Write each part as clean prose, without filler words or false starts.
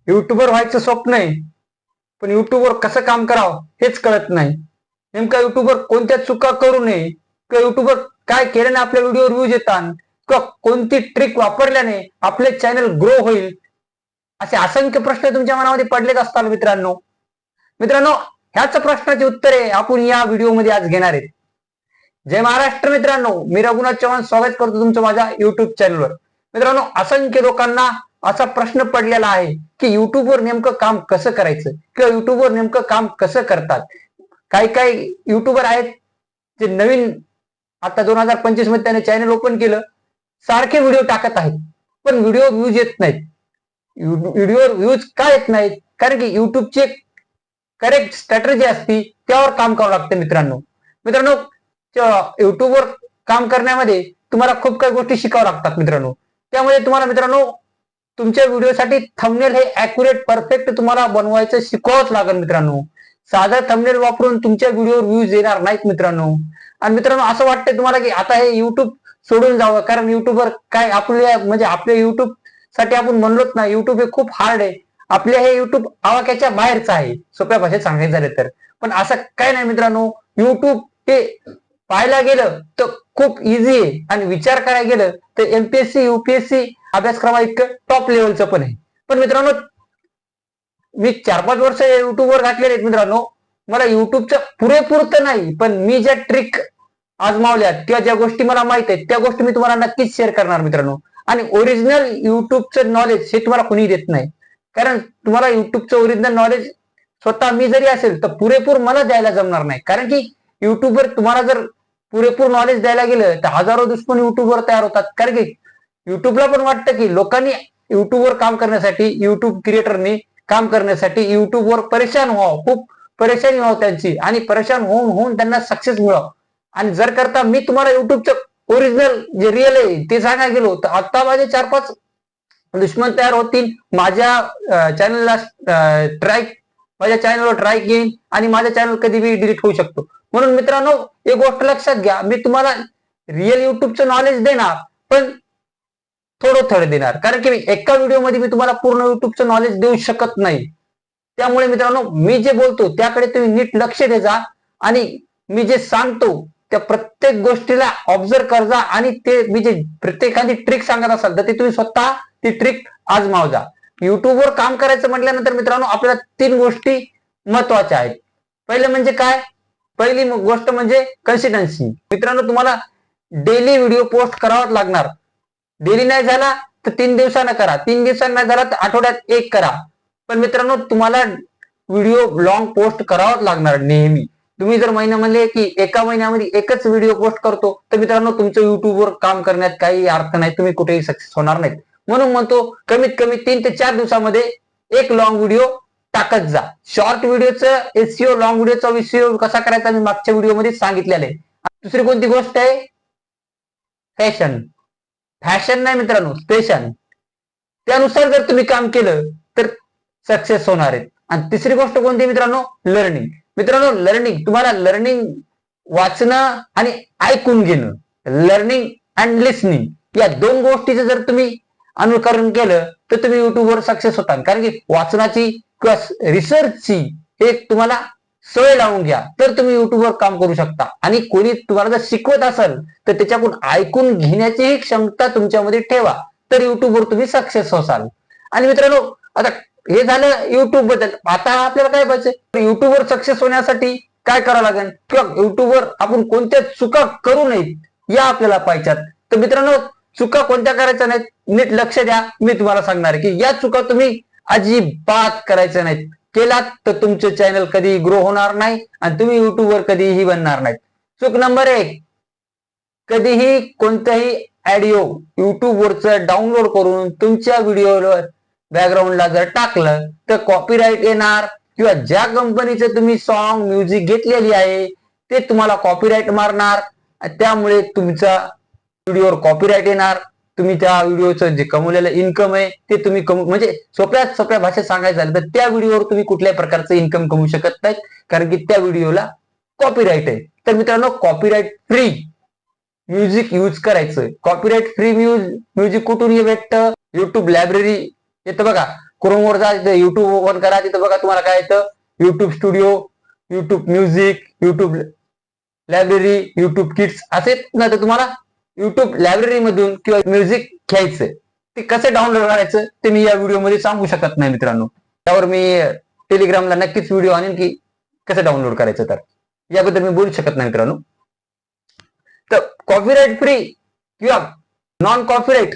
YouTuber व्हायचं स्वप्न आहे, पण युट्यूबवर कसं काम करावं हेच कळत नाही. नेमका युट्यूबर कोणत्या चुका करू नये किंवा युट्यूबर काय केल्याने आपल्या व्हिडिओवर व्ह्यूज येतात किंवा कोणती ट्रिक वापरल्याने आपले चॅनल ग्रो होईल, असे असंख्य प्रश्न तुमच्या मनामध्ये पडलेच असतात मित्रांनो. मित्रांनो, ह्याच प्रश्नाची उत्तरे आपण या व्हिडिओमध्ये आज घेणार आहेत. जय महाराष्ट्र मित्रांनो, मी रघुनाथ चव्हाण स्वागत करतो तुमचं माझ्या युट्यूब चॅनलवर. मित्रांनो, असंख्य लोकांना असा प्रश्न पडलेला आहे की युट्यूबवर नेमकं काम कसं करायचं किंवा युट्यूबवर नेमकं काम कसं करतात. काही काही युट्यूबर आहेत जे नवीन आता 2025 मध्ये त्याने चॅनल ओपन केलं, सारखे व्हिडिओ टाकत आहेत, पण व्हिडिओ व्ह्यूज येत नाहीत. व्हिडिओवर व्ह्यूज का येत नाहीत? कारण की युट्यूबची एक करेक्ट स्ट्रॅटेजी असती, त्यावर काम करावं लागतं मित्रांनो. मित्रांनो, युट्यूबवर काम करण्यामध्ये तुम्हाला खूप काही गोष्टी शिकाव्या लागतात मित्रांनो. त्यामध्ये तुम्हाला मित्रांनो तुमच्या व्हिडिओसाठी थंबनेल हे ऍक्युरेट परफेक्ट तुम्हाला बनवायचं शिकवावंच लागेल मित्रांनो. साधा थंबनेल वापरून तुमच्या व्हिडिओवर व्ह्यूज येणार नाहीत मित्रांनो. आणि मित्रांनो, असं वाटतंय तुम्हाला की आता हे युट्यूब सोडून जावं, कारण युट्यूबवर काय आपल्या युट्यूब साठी आपण म्हणलोच ना, युट्यूब हे खूप हार्ड आहे, आपले हे युट्यूब आवाक्याच्या बाहेरचं आहे, सोप्या भाषेत सांगायचं झालं तर. पण असं काय नाही मित्रांनो, युट्यूब हे पाहायला गेलं तर खूप इझी आहे आणि विचार करायला गेलं तर एमपीएससी युपीएससी अभ्यासक्रमा इतकं टॉप लेवलचं पण आहे. पण मित्रांनो, मी 4-5 वर्ष युट्यूबवर घातलेले आहेत मित्रांनो. मला युट्यूबचं पुरेपूर तर नाही, पण मी ज्या ट्रिक आजमावल्यात किंवा ज्या गोष्टी मला माहित आहेत त्या गोष्टी मी तुम्हाला नक्कीच शेअर करणार मित्रांनो. आणि ओरिजिनल युट्यूबचं नॉलेज हे तुम्हाला कोणी देत नाही, कारण तुम्हाला युट्यूबचं ओरिजिनल नॉलेज स्वतः मी जरी असेल तर पुरेपूर मला द्यायला जमणार नाही. कारण की युट्यूबवर तुम्हाला जर पुरेपूर नॉलेज द्यायला गेलं तर हजारो दुश्मन युट्यूबवर तयार होतात. कारण की युट्यूबला पण वाटतं की लोकांनी युट्यूबवर काम करण्यासाठी, युट्यूब क्रिएटरनी काम करण्यासाठी युट्यूबवर परेशान व्हावं, खूप परेशानी व्हावं त्यांची, आणि परेशान होऊन होऊन त्यांना सक्सेस मिळावं. आणि जर करता मी तुम्हाला युट्यूबचं ओरिजिनल जे रिअल आहे ते सांगायला गेलो तर आता माझे 4-5 दुश्मन तयार होतील. माझ्या चॅनलला माझ्या चॅनलवर ट्राय येईल आणि माझा चॅनल कधी बी डिलीट होऊ शकतो. म्हणून मित्रांनो, एक गोष्ट लक्षात घ्या, मी तुम्हाला रिअल युट्यूबचं नॉलेज देणार, पण थोडं थोडं देणार, कारण की एका व्हिडिओमध्ये मी तुम्हाला पूर्ण युट्यूबचं नॉलेज देऊ शकत नाही. त्यामुळे मित्रांनो, मी जे बोलतो त्याकडे तुम्ही नीट लक्ष द्या आणि मी जे सांगतो त्या प्रत्येक गोष्टीला ऑब्झर्व करजा आणि ते मी जे प्रत्येकाची ट्रिक सांगत असाल तर ते तुम्ही स्वतः ती ट्रिक आजमाव जा. युट्यूबवर काम करायचं म्हटल्यानंतर मित्रांनो आपल्याला 3 गोष्टी महत्वाच्या आहेत. पहिलं म्हणजे काय? पहिली गोष्ट म्हणजे कन्सिस्टन्सी. मित्रांनो, तुम्हाला डेली व्हिडिओ पोस्ट करावाच लागणार. डेली नाही झाला तर 3 दिवसांना करा, 3 दिवसांना नाही झाला तर आठवड्यात 1 करा. पण मित्रांनो, तुम्हाला व्हिडिओ लॉंग पोस्ट करावाच लागणार नेहमी. तुम्ही जर महिना म्हणले की एका महिन्यामध्ये एकच व्हिडिओ पोस्ट करतो तर मित्रांनो तुमचं युट्यूबवर काम करण्यात काही अर्थ नाही, तुम्ही कुठेही सक्सेस होणार नाहीत. म्हणून म्हणतो कमीत कमी 3 ते 4 दिवसामध्ये एक लॉंग व्हिडिओ टाकत जा. शॉर्ट व्हिडिओचं एसईओ, लॉंग व्हिडिओचा एसईओ कसा करायचा मी मागच्या व्हिडिओमध्ये सांगितलेलं आहे. दुसरी कोणती गोष्ट आहे? फॅशन. फॅशन नाही मित्रांनो, स्पेशन. त्यानुसार जर तुम्ही काम केलं तर सक्सेस होणार आहे. आणि तिसरी गोष्ट कोणती मित्रांनो? लर्निंग. मित्रांनो, लर्निंग, तुम्हाला लर्निंग वाचणं आणि ऐकून घेणं, लर्निंग अँड लिसनिंग, या 2 गोष्टीचं जर तुम्ही अनुकरण केलं तर तुम्ही युट्यूबवर सक्सेस होता. कारण की वाचनाची किंवा रिसर्चची एक तुम्हाला सवय लावून घ्या तर तुम्ही युट्यूबवर काम करू शकता. आणि कोणी तुम्हाला जर शिकवत असेल तर त्याच्याकडून ऐकून घेण्याची क्षमता तुमच्यामध्ये ठेवा, तर युट्यूबवर तुम्ही सक्सेस होसाल. आणि मित्रांनो, आता हे झालं युट्यूब बद्दल. आता आपल्याला काय पाहिजे? युट्यूबवर सक्सेस होण्यासाठी काय करावं लागेल किंवा युट्यूबवर आपण कोणत्या चुका करू नयेत या आपल्याला पाहिजेत. तर मित्रांनो, चुका कोणत्या करायच्या नाहीत, नीट लक्ष द्या. मी तुम्हाला सांगणार की या चुका तुम्ही अजिबात करायच्या नाहीत. केलात तर तुमचे चॅनल कधी ग्रो होणार नाही आणि तुम्ही युट्यूबवर कधीही बनणार नाहीत. चूक नंबर 1, कधीही कोणत्याही ऑडिओ युट्यूबवरचं डाउनलोड करून तुमच्या व्हिडिओवर बॅकग्राऊंडला जर टाकलं तर कॉपीराईट येणार, किंवा ज्या कंपनीचं तुम्ही सॉन्ग म्युझिक घेतलेली आहे ते तुम्हाला कॉपीराईट मारणार. त्यामुळे तुमचा व्हिडिओवर कॉपीराईट येणार. तुम्ही त्या व्हिडिओचं जे कमवलेलं इन्कम आहे ते तुम्ही म्हणजे सोप्या भाषेत सांगायचं झालं तर त्या व्हिडिओवर तुम्ही कुठल्याही प्रकारचं इन्कम कमवू शकत नाहीत, कारण की त्या व्हिडिओला कॉपीराईट आहे. तर मित्रांनो, कॉपीराईट फ्री म्युझिक यूज करायचं. कॉपीराईट फ्री म्युझिक कुठून भेटतं? युट्यूब लायब्ररी येतं बघा, क्रोमवर जा, तिथे युट्यूब ओपन करा, तिथं बघा तुम्हाला काय येतं, YouTube studio, YouTube music, YouTube library, YouTube kids असे ना. तर तुम्हाला युट्यूब लायब्ररी मधून किंवा म्युझिक घ्यायचंय, ते कसं डाउनलोड करायचं ते मी या व्हिडिओमध्ये सांगू शकत नाही मित्रांनो. त्यावर मी टेलिग्रामला नक्कीच व्हिडिओ आणेन की कसं डाउनलोड करायचं, तर याबद्दल मी बोलू शकत नाही मित्रांनो. तर कॉपीराइट फ्री किंवा नॉन कॉपीराइट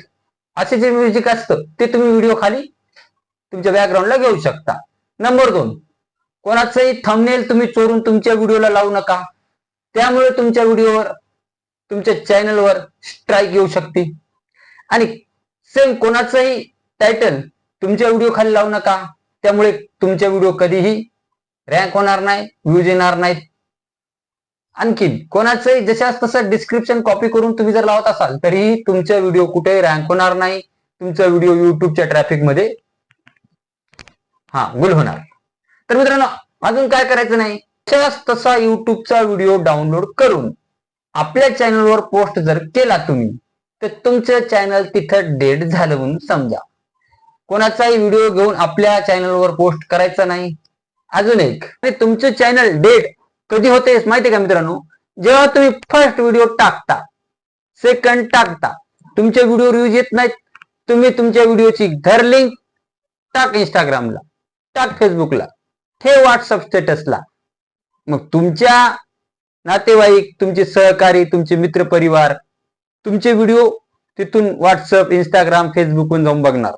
असे जे म्युझिक असतं ते तुम्ही व्हिडिओ खाली तुमच्या बॅकग्राऊंडला घेऊ शकता. नंबर 2, कोणाचंही थंबनेल तुम्ही चोरून तुमच्या व्हिडिओला लावू नका. त्यामुळे तुमच्या व्हिडिओवर, तुमच्या चॅनलवर स्ट्राईक येऊ शकते. आणि सेम कोणाचंही टायटल तुमच्या व्हिडिओ खाली लावू नका. त्यामुळे तुमच्या व्हिडिओ कधीही रँक होणार नाही, व्ह्यूज येणार नाहीत. आणखी कोणाचंही जशास तसं डिस्क्रिप्शन कॉपी करून तुम्ही जर लावत असाल तरीही तुमचा व्हिडिओ कुठेही रँक होणार नाही. तुमचा व्हिडिओ युट्यूबच्या ट्रॅफिक मध्ये गुल होणार. तर मित्रांनो, अजून काय करायचं नाही, जशास तसा युट्यूबचा व्हिडिओ डाउनलोड करून आपल्या चॅनलवर पोस्ट जर केला तुम्ही, तर तुमचं चॅनल तिथं डेड झालं म्हणून समजा. कोणाचाही व्हिडिओ घेऊन आपल्या चॅनलवर पोस्ट करायचा नाही. अजून एक, तुमचं चॅनल डेड कधी होते माहितीये का मित्रांनो, जेव्हा तुम्ही फर्स्ट व्हिडिओ टाकता, सेकंड टाकता, तुमचे व्हिडिओ व्ह्यूज येत नाहीत, तुम्ही तुमच्या व्हिडिओची घर लिंक टाक इंस्टाग्रामला, टाक फेसबुकला, ठेव व्हॉट्सअप स्टेटसला. मग तुमच्या नातेवाईक, तुमचे सहकारी, तुमचे मित्रपरिवार तुमचे व्हिडिओ तिथून व्हॉट्सअप, इंस्टाग्राम, फेसबुकवरून जाऊन बघणार.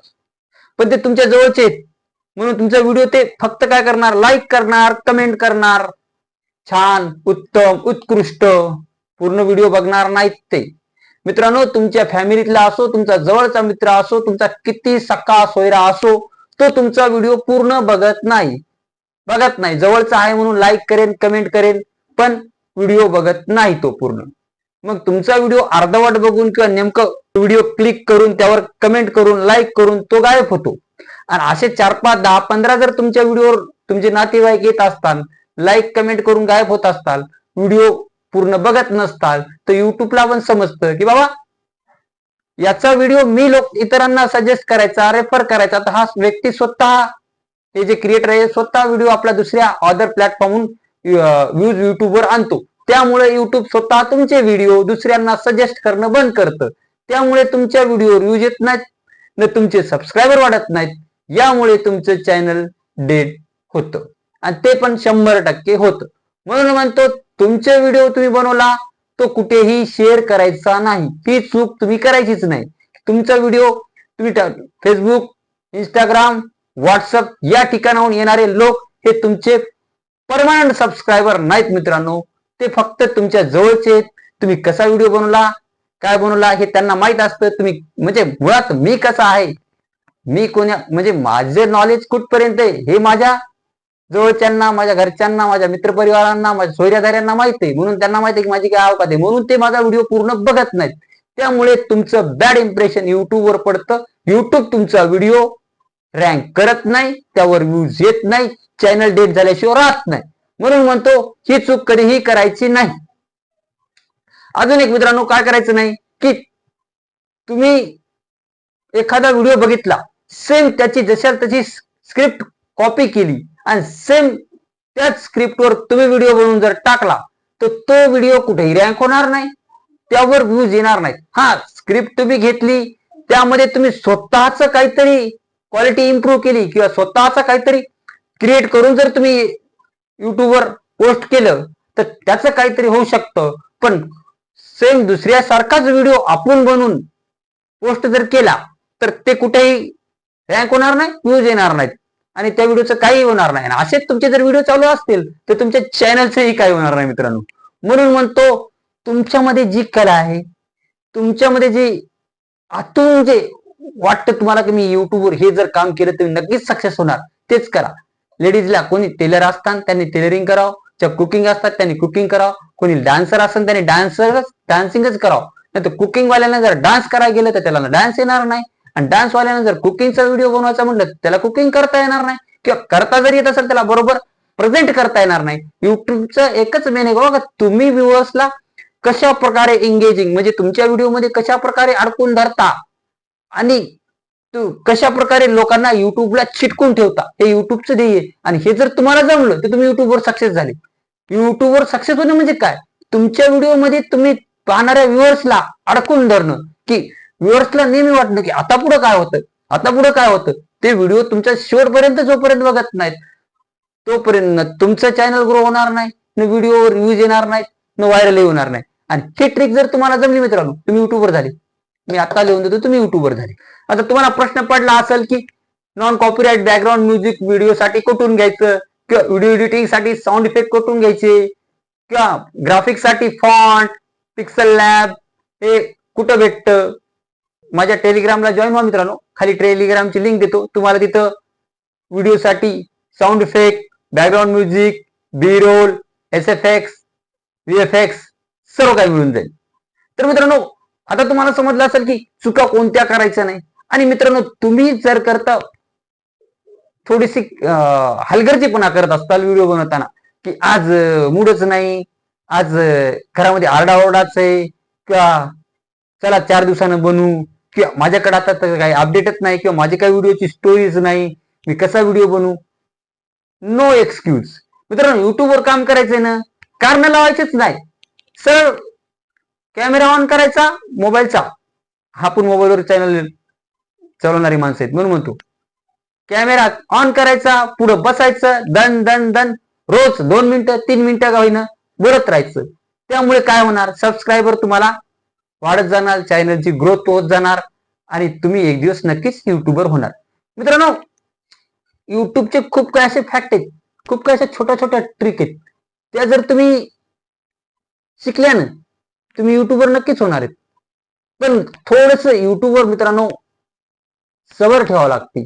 पण ते तुमच्या जवळचे आहेत म्हणून तुमचा व्हिडिओ ते फक्त काय करणार, लाईक करणार, कमेंट करणार, छान, उत्तम, उत्कृष्ट, पूर्ण व्हिडिओ बघणार नाहीत ते. मित्रांनो, तुमच्या फॅमिलीतला असो, तुमचा जवळचा मित्र असो, तुमचा किती सख्खा सोयरा असो, तो तुमचा व्हिडिओ पूर्ण बघत नाही. जवळचा आहे म्हणून लाईक करेन, कमेंट करेन, पण व्हिडिओ बघत नाही तो पूर्ण. मग तुमचा व्हिडिओ अर्धवट बघून किंवा नेमकं व्हिडिओ क्लिक करून त्यावर कमेंट करून लाईक करून तो गायब होतो. आणि असे 4, 5, 10, 15 जर तुमच्या व्हिडिओवर तुमचे नातेवाईक येत असतात, लाईक कमेंट करून गायब होत असतात, व्हिडिओ पूर्ण बघत नसतात, तर युट्यूबला पण समजतं की बाबा याचा व्हिडिओ मी इतरांना सजेस्ट करायचा, रेफर करायचा, तर हा व्यक्ती स्वतः, हे जे क्रिएटर आहे स्वतः व्हिडिओ आपल्या दुसऱ्या अदर प्लॅटफॉर्महून व्ह्यूज युट्यूबवर आणतो. त्यामुळे युट्यूब स्वतः तुमचे व्हिडिओ दुसऱ्यांना सजेस्ट करणं बंद करतं. त्यामुळे तुमच्या व्हिडिओवर व्ह्यूज येत नाहीत, न तुमचे सबस्क्रायबर वाढत नाहीत. यामुळे तुमचं चॅनल डेड होतं, आणि ते पण 100% होतं. म्हणून म्हणतो, तुमचे व्हिडिओ तुम्ही बनवला तो कुठेही शेअर करायचा नाही. ही चूक तुम्ही करायचीच नाही. तुमचा व्हिडिओ तुम्ही फेसबुक, इंस्टाग्राम, व्हॉट्सअप या ठिकाणाहून येणारे लोक हे तुमचे परमनंट सबस्क्रायबर नाहीत मित्रांनो. ते फक्त तुमच्या जवळचे आहेत. तुम्ही कसा व्हिडिओ बनवला, काय बनवला हे त्यांना माहित असतं. तुम्ही म्हणजे मुळात मी कसा आहे, मी कोण्या म्हणजे माझे नॉलेज कुठपर्यंत आहे हे माझ्या जवळच्यांना, माझ्या घरच्यांना, माझ्या मित्रपरिवारांना, माझ्या सोयऱ्याधाऱ्यांना माहिती आहे. म्हणून त्यांना माहिती आहे की माझी काय अवकात आहे, म्हणून ते माझा व्हिडिओ पूर्ण बघत नाहीत. त्यामुळे तुमचं बॅड इम्प्रेशन युट्यूबवर पडतं. युट्यूब तुमचा व्हिडिओ रँक करत नाही, त्यावर व्ह्यूज येत नाही, चॅनल डेट झाल्याशिवाय राहत नाही. म्हणून म्हणतो, ही चूक कधीही करायची नाही. अजून एक मित्रांनो, काय करायचं नाही की तुम्ही एखादा व्हिडिओ बघितला, सेम त्याची जशा तशी स्क्रिप्ट कॉपी केली आणि सेम त्याच स्क्रिप्टवर तुम्ही व्हिडिओ बनवून जर टाकला, तर तो व्हिडिओ कुठेही रँक होणार नाही, त्यावर व्ह्यूज येणार नाहीत. स्क्रिप्ट तुम्ही घेतली, त्यामध्ये तुम्ही स्वतःच काहीतरी क्वालिटी इम्प्रूव्ह केली किंवा स्वतःच काहीतरी क्रिएट करून जर तुम्ही युट्यूबवर पोस्ट केलं, तर त्याचं काहीतरी होऊ शकतं. पण सेम दुसऱ्यासारखाच व्हिडिओ आपण बनवून पोस्ट जर केला, तर ते कुठेही रँक होणार नाही, व्ह्यूज येणार नाहीत, आणि त्या व्हिडिओचं काही होणार नाही. आणि असेच तुमचे जर व्हिडिओ चालू असतील, तर तुमच्या चॅनलचंही काही होणार नाही मित्रांनो. म्हणून म्हणतो, तुमच्यामध्ये जी कला आहे, तुमच्यामध्ये जी आतून जे वाटतं तुम्हाला की मी युट्यूबवर हे जर काम केलं तर नक्कीच सक्सेस होणार, तेच करा. लेडीजला कोणी टेलर असतात त्यांनी टेलरिंग करावं, ज्या कुकिंग असतात त्यांनी कुकिंग करावं, कोणी डान्सर असेल त्यांनी डान्सिंगच करावं. नाही तर कुकिंग वाल्यांना जर डान्स करायला गेलं तर त्याला डान्स येणार नाही, आणि डान्स वाल्यांना जर कुकिंगचा व्हिडिओ बनवायचा म्हटलं त्याला कुकिंग करता येणार नाही, किंवा करता जरी येत असेल त्याला बरोबर प्रेझेंट करता येणार नाही. युट्यूबचं एकच मेन आहे बघा, तुम्ही व्ह्युअर्सला कशा प्रकारे एंगेजिंग म्हणजे तुमच्या व्हिडिओमध्ये कशा प्रकारे अडकून धरता आणि कशा प्रकारे लोकांना युट्यूबला चिटकून ठेवता, हे युट्यूबचं ध्येय आहे. आणि हे जर तुम्हाला जमलं तर तुम्ही युट्यूबवर सक्सेस झाले. युट्यूबवर सक्सेस होणं म्हणजे काय, तुमच्या व्हिडिओमध्ये तुम्ही पाहणाऱ्या व्ह्युअर्सला अडकून धरणं, की व्ह्युअर्सला नेहमी वाटणं की आता पुढे काय होतं, आता पुढे काय होतं. ते व्हिडिओ तुमच्या शेवटपर्यंत जोपर्यंत बघत नाहीत तोपर्यंत तुमचं चॅनल ग्रो होणार नाही, न व्हिडिओवर व्ह्यूज येणार नाहीत, न व्हायरल होणार नाही. आणि ही ट्रिक जर तुम्हाला जमली मित्रांनो, तुम्ही युट्यूबवर झाले. मी आता लिहून देतो, तुम्ही युट्यूबवर झाले. आता तुम्हाला प्रश्न पडला असेल की नॉन कॉपीराइट बॅकग्राऊंड म्युझिक व्हिडिओसाठी कुठून घ्यायचं, किंवा व्हिडिओ एडिटिंगसाठी साऊंड इफेक्ट कुठून घ्यायचे, किंवा ग्राफिक्ससाठी फॉन्ट, पिक्सल लॅब हे कुठं भेटतं. माझ्या टेलिग्रामला जॉईन व्हा मित्रांनो, खाली टेलिग्रामची लिंक देतो तुम्हाला. तिथं व्हिडिओसाठी साऊंड इफेक्ट, बॅकग्राऊंड म्युझिक, बी रोल, SFX, VFX सर्व काही मिळून जाईल. तर मित्रांनो, आता तुम्हाला समजलं असेल की चुका कोणत्या करायच्या नाही. आणि मित्रांनो, तुम्ही जर करता थोडीशी हलगर्जीपणा करत असताल व्हिडिओ बनवताना, की आज मूडच नाही, आज घरामध्ये आरडाओरडाच आहे, किंवा चला 4 दिवसानं बनवू, किंवा माझ्याकडे आता काही अपडेटच नाही, किंवा माझी काही व्हिडिओची स्टोरीज नाही, मी कसा व्हिडिओ बनवू. नो एक्सक्यूज मित्रांनो, युट्यूबवर काम करायचंय ना, कारण लावायचेच नाही. सर कॅमेरा ऑन करायचा मोबाईलचा, आपण मोबाईलवर चॅनल चालवणारी माणसं आहेत म्हणून म्हणतो, कॅमेरा ऑन करायचा, पुढे बसायचं, दन दन दन रोज 2 मिनिटं 3 मिनिटं का होईना बोलत राहायचं. त्यामुळे काय होणार, सबस्क्रायबर तुम्हाला वाढत जाणार, चॅनलची ग्रोथ होत जाणार, आणि तुम्ही एक दिवस नक्कीच युट्यूबर होणार. मित्रांनो, युट्यूबचे खूप काही असे फॅक्ट आहेत, खूप काही अशा छोट्या छोट्या ट्रिक आहेत, त्या जर तुम्ही शिकल्या ना, तुम्ही युट्यूबर नक्कीच होणार आहेत. पण थोडस युट्यूबवर मित्रांनो सबर ठेवावं लागते.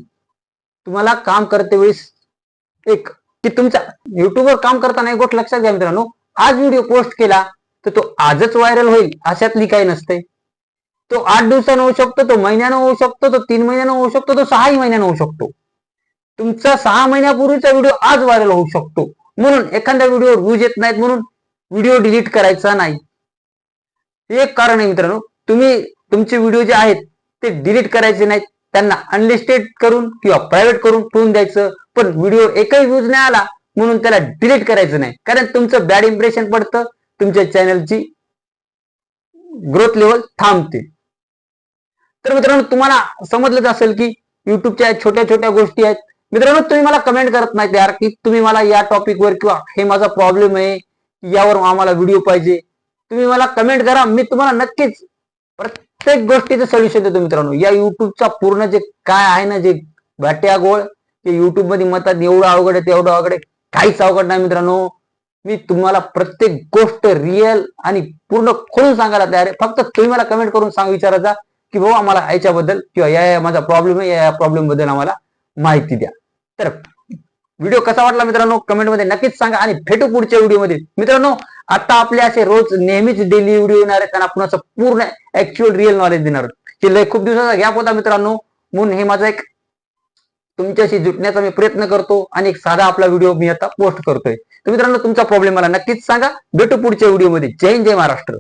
तुम्हाला काम करते वेळेस एक की तुमचा युट्यूबवर काम करताना एक गोष्ट लक्षात घ्या मित्रांनो, आज व्हिडिओ पोस्ट केला तर तो आजच व्हायरल होईल अशातली काही नसते. तो 8 दिवसानं होऊ शकतो, तो महिन्यानं होऊ शकतो, तो 3 महिन्यानं होऊ शकतो, तो 6 महिन्यानं होऊ शकतो. तुमचा 6 महिन्यापूर्वीचा व्हिडिओ आज व्हायरल होऊ शकतो. म्हणून एखाद्या व्हिडिओवर व्ह्यूज येत नाहीत म्हणून व्हिडिओ डिलीट करायचा नाही. एक कारण आहे मित्रांनो, तुम्ही तुमचे व्हिडिओ जे आहेत ते डिलीट करायचे नाहीत, त्यांना अनलिस्टेड करून किंवा प्रायव्हेट करून ठेवून द्यायचं. पण व्हिडिओ एकही व्ह्यूज नाही आला म्हणून त्याला डिलीट करायचं नाही, कारण तुमचं बॅड इम्प्रेशन पडतं, तुमच्या चॅनलची ग्रोथ लेवल थांबते. तर मित्रांनो, तुम्हाला समजलंच असेल की युट्यूबच्या छोट्या छोट्या गोष्टी आहेत. मित्रांनो, तुम्ही मला कमेंट करत नाहीत यार की तुम्ही मला या टॉपिकवर किंवा हे माझा प्रॉब्लेम आहे, यावर आम्हाला व्हिडिओ पाहिजे. तुम्ही मला कमेंट करा, मी तुम्हाला नक्कीच प्रत्येक गोष्टीचं सोल्युशन देतो. मित्रांनो, या युट्यूबचा पूर्ण जे काय आहे ना, जे भाट्या गोळ ते युट्यूब मध्ये म्हणतात एवढं अवघड आहे तेवढं अवघड आहे, काहीच अवघड नाही मित्रांनो. मी तुम्हाला प्रत्येक गोष्ट रिअल आणि पूर्ण खोलून सांगायला तयार आहे. फक्त तुम्ही मला कमेंट करून विचारायचा की भाऊ आम्हाला याच्याबद्दल किंवा या माझा प्रॉब्लेम आहे, या प्रॉब्लेम बद्दल आम्हाला माहिती द्या. तर व्हिडिओ कसा वाटला मित्रांनो कमेंटमध्ये नक्कीच सांगा, आणि भेटू पुढच्या व्हिडिओमध्ये. मित्रांनो, आता आपले असे रोज नेहमीच डेली व्हिडिओ येणार आहेत, आणि आपण असं पूर्ण ऍक्च्युअल रिअल नॉलेज देणार आहोत. खूप दिवसाचा गॅप होता मित्रांनो, म्हणून हे माझा एक तुमच्याशी जुटण्याचा मी प्रयत्न करतो, आणि एक साधा आपला व्हिडिओ मी आता पोस्ट करतोय. तर मित्रांनो, तुमचा प्रॉब्लेम मला नक्कीच सांगा. भेटू पुढच्या व्हिडिओमध्ये. जय हिंद, जय महाराष्ट्र.